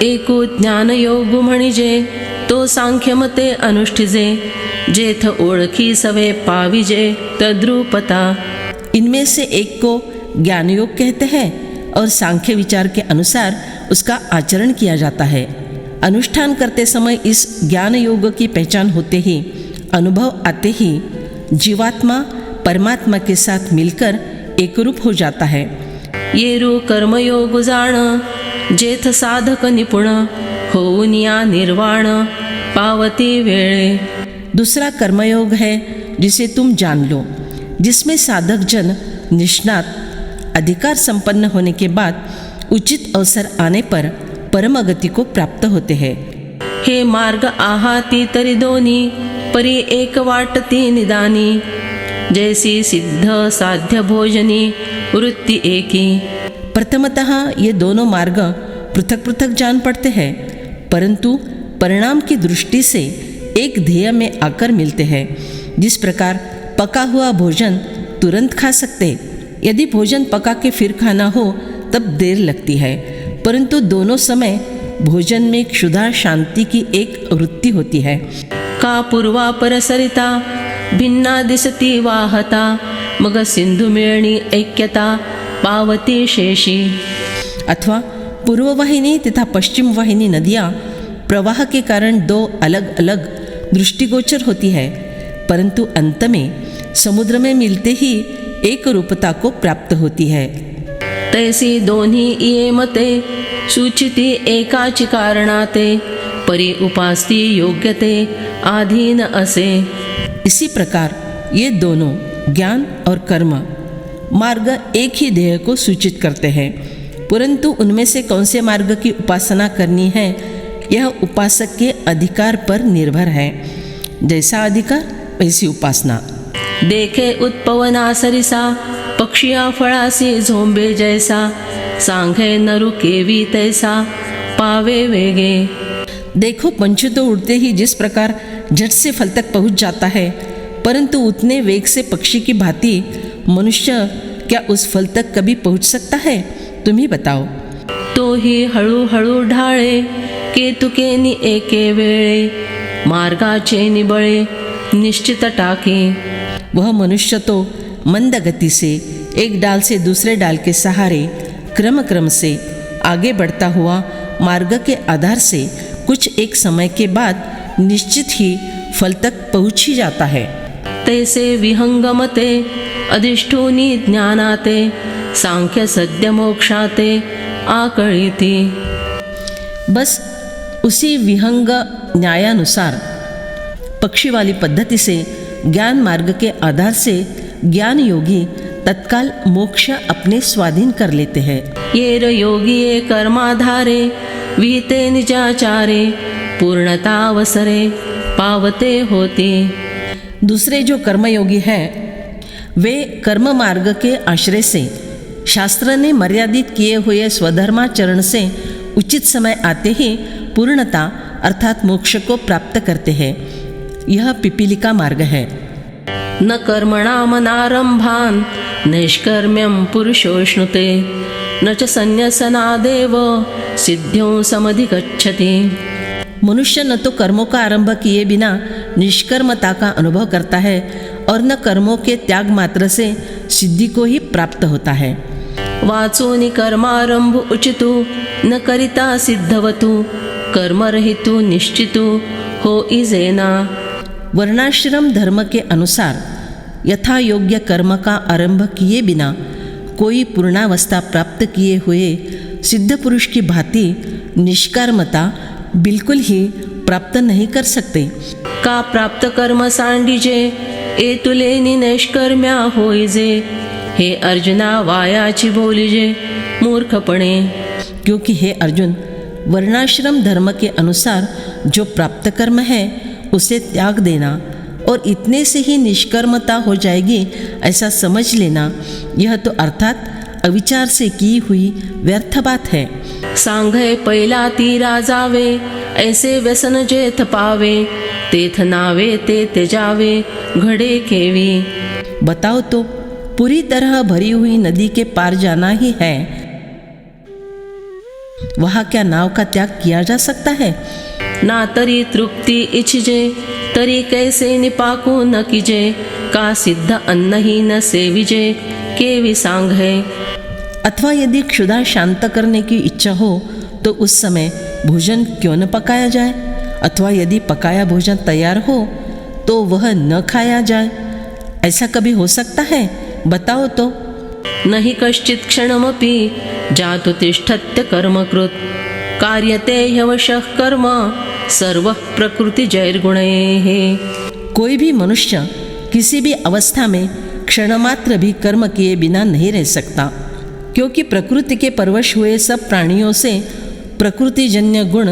एको ज्ञान योग म्हणिजे तो सांख्य मते अनुष्ठिजे जेथ ओळखी सवे पाविजे तद्रूपता। इनमें से एक को ज्ञान योग कहते हैं और सांख्य विचार के अनुसार उसका आचरण किया जाता है। अनुष्ठान करते समय इस ज्ञान योग की पहचान होते ही, अनुभव आते ही जीवात्मा परमात्मा के साथ मिलकर एकरूप हो जाता है। येरू कर्मयोग जाण जेथ साधक निपुण होऊन या निर्वाण पावती वेळे। दूसरा कर्मयोग है जिसे तुम जान लो, जिसमें साधक जन निष्णात अधिकार संपन्न होने के बाद उचित अवसर आने पर परमगति को प्राप्त होते हैं। हे मार्ग आहाती तरी दोनी परी एक वाटती निदानी जैसी सिद्ध साध्य भोजनी वृत्ति एकी। प्रथमतः ये दोनों मार्ग पृथक पृथक जान पड़ते हैं, परंतु परिणाम की दृष्टि से एक ध्येय में आकर मिलते हैं। जिस प्रकार पका हुआ भोजन तुरंत खा सकते, यदि भोजन पका के फिर खाना हो तब देर लगती है, परंतु दोनों समय भोजन में क्षुधा शांति की एक वृत्ति होती है। का पूर्वा परसरिता भिन्ना दिसती वाहता मग सिंधु मिळणी ऐक्यता पावती शेषी। अथवा पूर्व वाहिनी तथा पश्चिम वाहिनी नदियाँ प्रवाह के कारण दो अलग अलग दृष्टिगोचर होती है, परंतु अंत में समुद्र में मिलते ही एक रूपता को प्राप्त होती है। तैसी दोन्ही ये मते सूचिती एकाची कारणाते परी उपास्ती योग्यते आधीन असे। इसी प्रकार ये दोनों ज्ञान और कर्म मार्ग एक ही ध्येय को सूचित करते हैं, परंतु उनमें से कौन से मार्ग की उपासना करनी है यह उपासक के अधिकार पर निर्भर है। जैसा अधिकार वैसी उपासना। देखे उत्पवना सरिसा पक्षिया फळासी झोंबे जैसा सांघे नरु केवी तैसा पावे वेगे। देखो पंछी तो उड़ते ही जिस प्रकार झट से फल तक पहुंच जाता है, परंतु उतने वेग से पक्षी की भांति मनुष्य क्या उस फल तक कभी पहुंच सकता है? तुम ही बताओ। तो ही हळू हळू ढाळे केतुके नि एके वेळे मार्गाचे निबळे निश्चित टाके। वह मनुष्य तो मंद गति से एक डाल से दूसरे डाल के सहारे क्रम क्रम से आगे बढ़ता हुआ मार्ग के आधार से कुछ एक समय के बाद निश्चित ही फल तक पहुंच ही जाता है। तैसे विहंगमते अधिष्ठूनी ज्ञानाते सांख्य सद्य मोक्षाते आकळीती। बस उसी विहंग न्यायानुसार पक्षी वाली पद्धति से ज्ञान मार्ग के आधार से ज्ञान योगी तत्काल मोक्ष अपने स्वाधीन कर लेते हैं। येर योगी कर्माधारे विहिते निजाचारे पूर्णतावसरे पावते होती। दूसरे जो कर्मयोगी हैं वे कर्म मार्ग के आश्रय से शास्त्र ने मर्यादित किए हुए स्वधर्माचरण से उचित समय आते ही पूर्णता अर्थात मोक्ष को प्राप्त करते हैं। यह पिपीलिका मार्ग है। न कर्मणामनारंभान नैष्कर्म्यं पुरुषोष्णुते न च संन्यासनादेव सिद्धियों समधिगच्छति। मनुष्य न तो कर्मों का आरंभ किए बिना निष्कर्मता का अनुभव करता है और न कर्मों के त्याग मात्र से सिद्धि को ही प्राप्त होता है। वाचोनि कर्मारंभ उचितु न करिता सिद्धवतु कर्मरहितु निश्चितु हो इजेना। वर्णाश्रम धर्म के अनुसार यथा योग्य कर्म का आरंभ किए बिना कोई पूर्णावस्था प्राप्त किए हुए सिद्ध पुरुष की भांति निष्कर्मता बिल्कुल ही प्राप्त नहीं कर सकते। का प्राप्त कर्म सांडीजे ए तुलेनी नैष्कर्म्या होईजे हे अर्जुना वायाची बोलीजे मूर्खपणे। क्योंकि हे अर्जुन, वर्णाश्रम धर्म के अनुसार जो प्राप्त कर्म है उसे त्याग देना और इतने से ही निष्कर्मता हो जाएगी ऐसा समझ लेना, यह तो अर्थात अविचार से की हुई व्यर्थ बात है। सांघे पहिला तीरा जावे ऐसे व्यसन जेथ पावे तेथ नावे ते त्याजावे घडे केवी। बताओ तो, पूरी तरह भरी हुई नदी के पार जाना ही है वहाँ क्या नाव का त्याग किया जा सकता है? ना तरी तृप्ती इच्छिजे, तरी कैसे निपाकू न कीजे, का सिद्ध अन्न ही न सेविजे, केवी सांग है। अथवा यदि क्षुधा शांत करने की इच्छा हो तो उस समय भोजन क्यों न पकाया जाए? अथवा यदि पकाया भोजन तैयार हो तो वह न खाया जाए? ऐसा कभी हो सकता है? बताओ तो। नहि कश्चित् क्षणमपि जातु तिष्ठत्य कर्मकृत्, कार्यते ह्यवशः कर्म सर्वः प्रकृतिजैर्गुणैः। कोई भी मनुष्य किसी भी अवस्था में क्षणमात्र भी कर्म किए बिना नहीं रह सकता, क्योंकि प्रकृति के परवश हुए सब प्राणियों से प्रकृतिजन्य गुण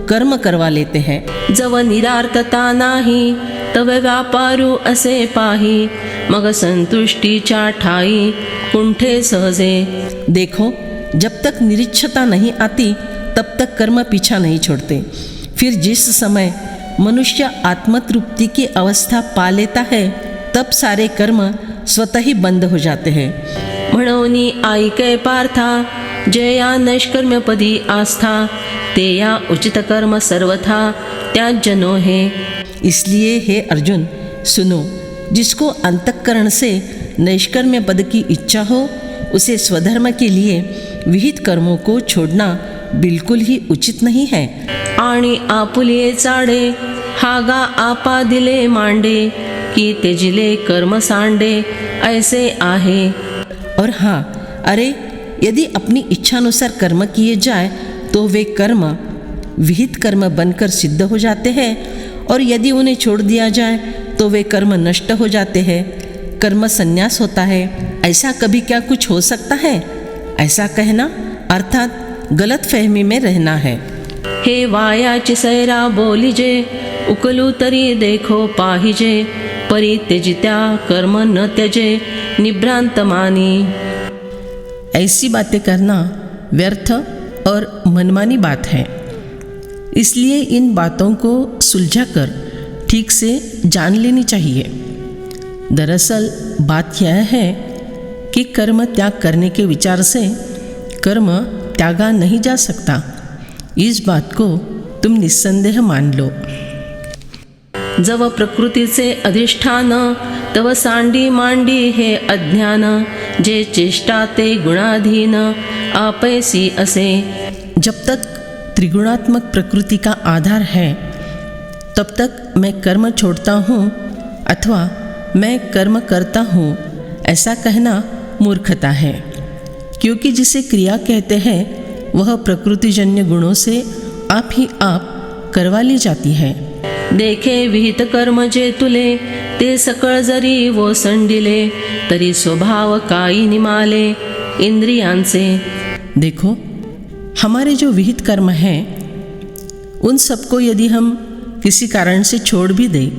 कर्म करवा लेते हैं। जव निरार्थता नाही तव व्यापारू असे पाही, मग संतुष्टीच्या ठाई कुंठे सहजे। देखो, जब तक निरीक्षता नहीं आती तब तक कर्म पीछा नहीं छोड़ते। फिर जिस समय मनुष्य आत्मतृप्ति की अवस्था पा लेता है तब सारे कर्म स्वतः ही बंद हो जाते हैं। म्हणोनी ऐकै पार्था, जया नैष्कर्म्यपदी आस्था, तेया उचित कर्म सर्वथा त्याज्यनो है। इसलिए हे अर्जुन सुनो, जिसको अंतःकरण से नैष्कर्म्य पद की इच्छा हो उसे स्वधर्म के लिए विहित कर्मों को छोड़ना बिल्कुल ही उचित नहीं है। आणि आपुलिये चाडे, हागा आपा दिले मांडे, की तेजिले कर्म सांडे ऐसे आहे। और हाँ, अरे यदि अपनी इच्छानुसार कर्म किए जाए तो वे कर्म विहित कर्म बनकर सिद्ध हो जाते हैं, और यदि उन्हें छोड़ दिया जाए तो वे कर्म नष्ट हो जाते हैं, कर्म संन्यास होता है। ऐसा कभी क्या कुछ हो सकता है? ऐसा कहना अर्थात गलत फहमी में रहना है। हे वायाची सैरा बोलिजे, उकलू तरी देखो पाहिजे, परित्यजित्या कर्म न त्यजे निभ्रांत मानी। ऐसी बातें करना व्यर्थ और मनमानी बात है, इसलिए इन बातों को सुलझाकर ठीक से जान लेनी चाहिए। दरअसल बात यह है कि कर्म त्याग करने के विचार से कर्म त्यागा नहीं जा सकता। इस बात को तुम निस्संदेह मान लो। जव प्रकृतीचे अधिष्ठान, तव सांडी मांडी हे अज्ञान, जे चेष्टा ते गुणाधीन आपैसी असे। जब तक त्रिगुणात्मक प्रकृति का आधार है तब तक मैं कर्म छोड़ता हूँ अथवा मैं कर्म करता हूँ, ऐसा कहना मूर्खता है, क्योंकि जिसे क्रिया कहते हैं वह प्रकृतिजन्य गुणों से आप ही आप करवा ली जाती है। देखे विहित कर्म जे तुले, ते सकळ जरी वो संडिले, तरी स्वभाव काई निमाले इंद्रियांचे। देखो, हमारे जो विहित कर्म हैं उन सबको यदि हम किसी कारण से छोड़ भी दें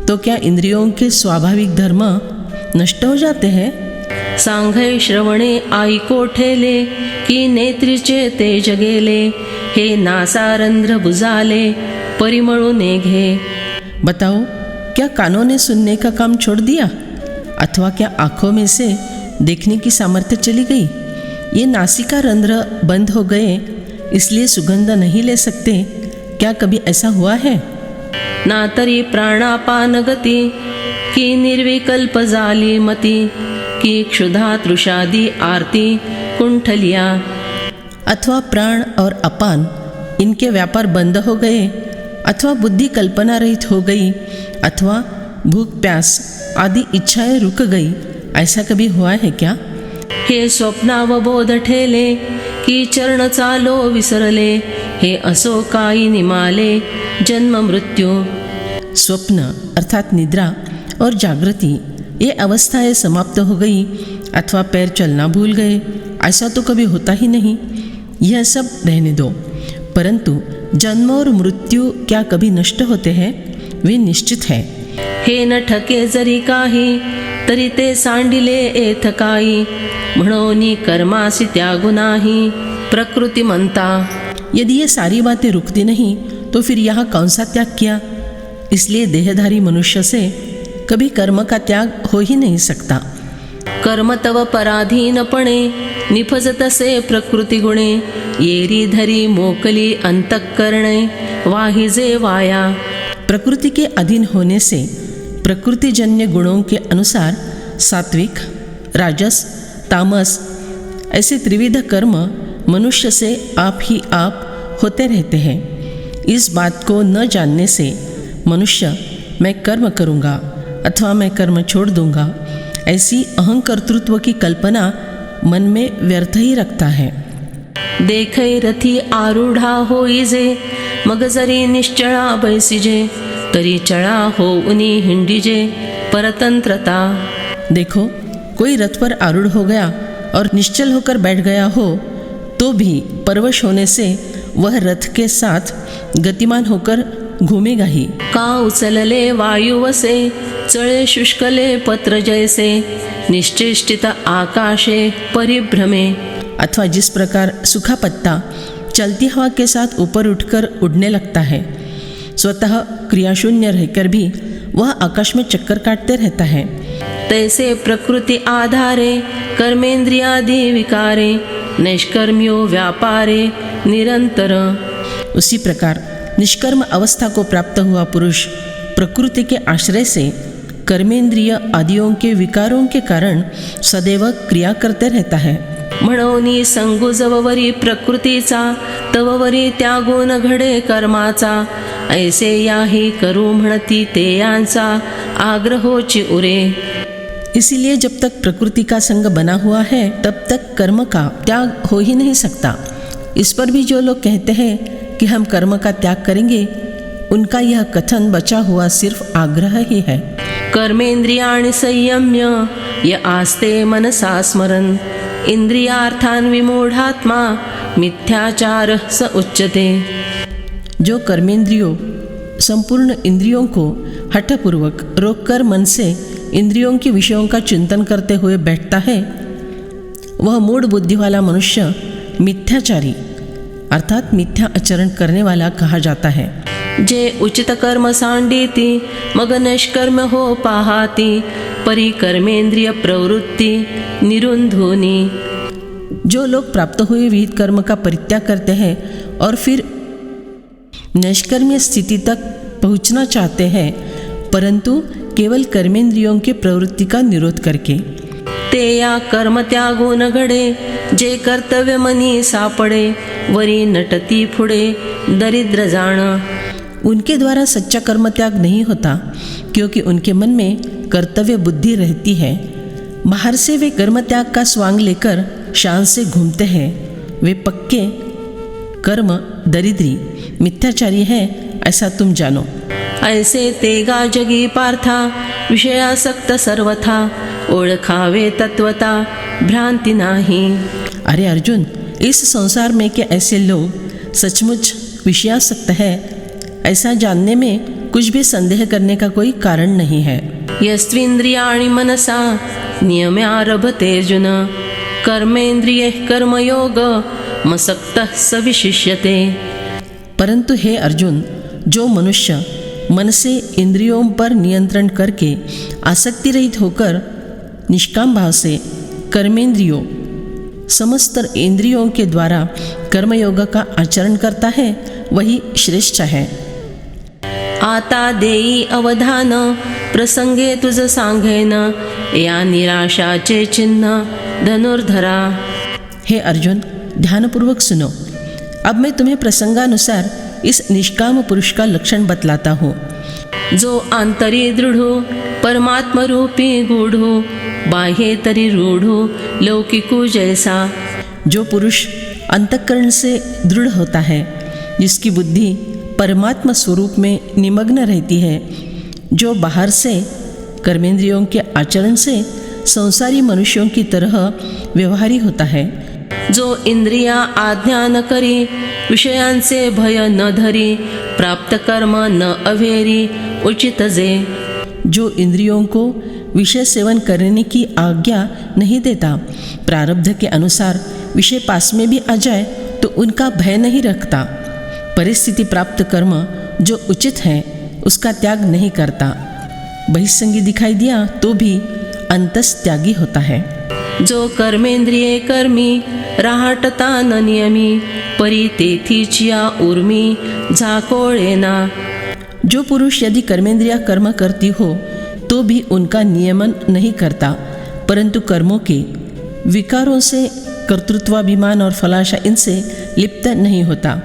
तो क्या इंद्रियों के स्वाभाविक धर्म नष्ट हो जाते हैं? सांघै श्रवणे ऐको ठेले, की नेत्रीचे तेज गेले, हे नासारंध्र बुजाले परिमळूने घे। बताओ, क्या कानों ने सुनने का काम छोड़ दिया? अथवा क्या आँखों में से देखने की सामर्थ्य चली गई? ये नासिका रंध्र बंद हो गए इसलिए सुगंध नहीं ले सकते, क्या कभी ऐसा हुआ है? ना तरी प्राणापान गती, की निर्विकल्प जाली मती, की क्षुधा तृषादी आरती कुंठलिया। अथवा प्राण और अपान इनके व्यापार बंद हो गए, अथवा बुद्धि कल्पना रहित हो गई, अथवा भूख प्यास आदि इच्छाएं रुक गई, ऐसा कभी हुआ है क्या? हे स्वप्नावबोध ठेले, की चरण चालो विसरले, हे असो काई निमाले जन्म मृत्यु। स्वप्न अर्थात निद्रा और जागृति ये अवस्थाएं समाप्त हो गई अथवा पैर चलना भूल गए, ऐसा तो कभी होता ही नहीं। यह सब रहने दो, परंतु जन्म और मृत्यु क्या कभी नष्ट होते हैं? वे निश्चित है। हे न ठके जरी काही, तरी ते सांडिले एथ काई, म्हणोनी कर्मासी त्यागु नाही प्रकृति मनता। यदि ये सारी बातें रुकती नहीं तो फिर यहाँ कौन सा त्याग किया? इसलिए देहधारी मनुष्य से कभी कर्म का त्याग हो ही नहीं सकता। कर्म तव पराधीनपणे, निफजतसे प्रकृती गुणे येरी धरी मोकली अंतःकरणे वाहिजे वाया। प्रकृति के अधीन होने से प्रकृतिजन्य गुणों के अनुसार सात्विक, राजस, तामस ऐसे त्रिविध कर्म मनुष्य से आप ही आप होते रहते हैं। इस बात को न जानने से मनुष्य मैं कर्म करूँगा अथवा मैं कर्म छोड़ दूँगा ऐसी अहंकर्तृत्व की कल्पना मन में व्यर्थ ही रखता है। देखै रथी आरूढा होईजे मग जरी निश्चळा बैसिजे तरी चळा होऊनी हिंडीजे परतंत्रता। देखो, कोई रथ पर आरूढ़ हो गया और निश्चल होकर बैठ गया हो तो भी परवश होने से वह रथ के साथ गतिमान होकर घूमेगा ही। का उचलले वायुवसे चळे शुष्कले पत्र जैसे निश्चेष्टित आकाशे परिभ्रमे। अथवा जिस प्रकार सूखा पत्ता चलती हवा के साथ ऊपर उठकर उड़ने लगता है, स्वतः क्रियाशून्य रहकर भी वह आकाश में चक्कर काटते रहता है, तैसे प्रकृति आधारे कर्मेंद्रियादि विकारे निष्कर्म्यो व्यापारे निरंतर। उसी प्रकार निष्कर्म अवस्था को प्राप्त हुआ पुरुष प्रकृति के आश्रय से कर्मेंद्रिय आदियों के विकारों के कारण सदैव क्रिया करते रहता है। म्हणोनी संगुजवरी प्रकृतीचा तववरी त्यागून घडे कर्माचा ऐसे याही करू म्हणती ते यांचा आग्रहोची उरे। इसीलिए जब तक प्रकृति का संग बना हुआ है तब तक कर्म का त्याग हो ही नहीं सकता। इस पर भी जो लोग कहते हैं कि हम कर्म का त्याग करेंगे, उनका यह कथन बचा हुआ सिर्फ आग्रह ही है। कर्मेंद्रियाणि संयम्य य आस्ते मनसा स्मरन् इंद्रियार्थान् विमूढात्मा मिथ्याचार स उच्यते। जो कर्मेंद्रियों संपूर्ण इंद्रियों को हठपूर्वक रोककर मन से इंद्रियों के विषयों का चिंतन करते हुए बैठता है, वह मूढ़ बुद्धि वाला मनुष्य मिथ्याचारी अर्थात मिथ्या आचरण करने वाला कहा जाता है। जे उचित कर्म सांडीती मग निष्कर्म हो पाहाती परी कर्मेंद्रिय प्रवृत्ति निरुंधोनी। जो लोग प्राप्त हुए विहित कर्म का परित्याग करते हैं और फिर निष्कर्म्य स्थिति तक पहुंचना चाहते हैं, परंतु केवल कर्मेंद्रियों के प्रवृत्ति का निरोध करके। ते या कर्म त्यागून घडे जे कर्तव्य मनी सापडे वरी नटती फुडे दरिद्र जाण। उनके द्वारा सच्चा कर्म त्याग नहीं होता, क्योंकि उनके मन में कर्तव्य बुद्धि रहती है। बाहर से वे कर्म त्याग का स्वांग लेकर शान से घूमते हैं। वे पक्के कर्म दरिद्री मिथ्याचारी है, ऐसा तुम जानो। ऐसे तेगा जगी पार्था विषयासक्त सर्वथा ओळखावे तत्वता भ्रांति नाही। अरे अर्जुन, इस संसार में के ऐसे लोग सचमुच विषयासक्त है, ऐसा जानने में कुछ भी संदेह करने का कोई कारण नहीं है। यस्त्विन्द्रियाणि मनसा नियम्यारभते अर्जुन कर्मेन्द्रियैः कर्मयोग मसक्तः स विशिष्यते। परंतु हे अर्जुन, जो मनुष्य मन से इंद्रियों पर नियंत्रण करके आसक्ति रहित होकर निष्काम भाव से कर्मेंद्रियों समस्त इंद्रियों के द्वारा कर्मयोग का आचरण करता है, वही श्रेष्ठ है। आता देई अवधान प्रसंगे तुझ सांगेन या निराशाचे चिन्ह धनुर्धरा। हे अर्जुन, ध्यानपूर्वक सुनो। अब मैं तुम्हें प्रसंगानुसार इस निष्काम पुरुष का लक्षण बतलाता हूँ। जो आंतरी दृढ़ो परमात्म रूपी गूढ़ो बाह्य तरी रूढ़ो लौकिको जैसा। जो पुरुष अंतःकरण से दृढ़ होता है, जिसकी बुद्धि परमात्मा स्वरूप में निमग्न रहती है, जो बाहर से कर्मेंद्रियों के आचरण से संसारी मनुष्यों की तरह व्यवहारी होता है। जो इंद्रिया आज्ञा न करी विषयांचे भय न धरी प्राप्त कर्म न अवेरी उचित जे। जो इंद्रियों को विषय सेवन करने की आज्ञा नहीं देता, प्रारब्ध के अनुसार विषय पास में भी आ जाए तो उनका भय नहीं रखता, परिस्थिति प्राप्त कर्म जो उचित है उसका त्याग नहीं करता, बहिसंगी दिखाई दिया तो भी अंतस त्यागी होता है। जो कर्मेंद्रिये कर्मी राहटता न नियमी परी तेथीच या उर्मी झाकोळेना। जो पुरुष यदि कर्मेंद्रिया कर्म करती हो तो भी उनका नियमन नहीं करता, परंतु कर्मों के विकारों से कर्तृत्वाभिमान और फलाशा इनसे लिप्त नहीं होता।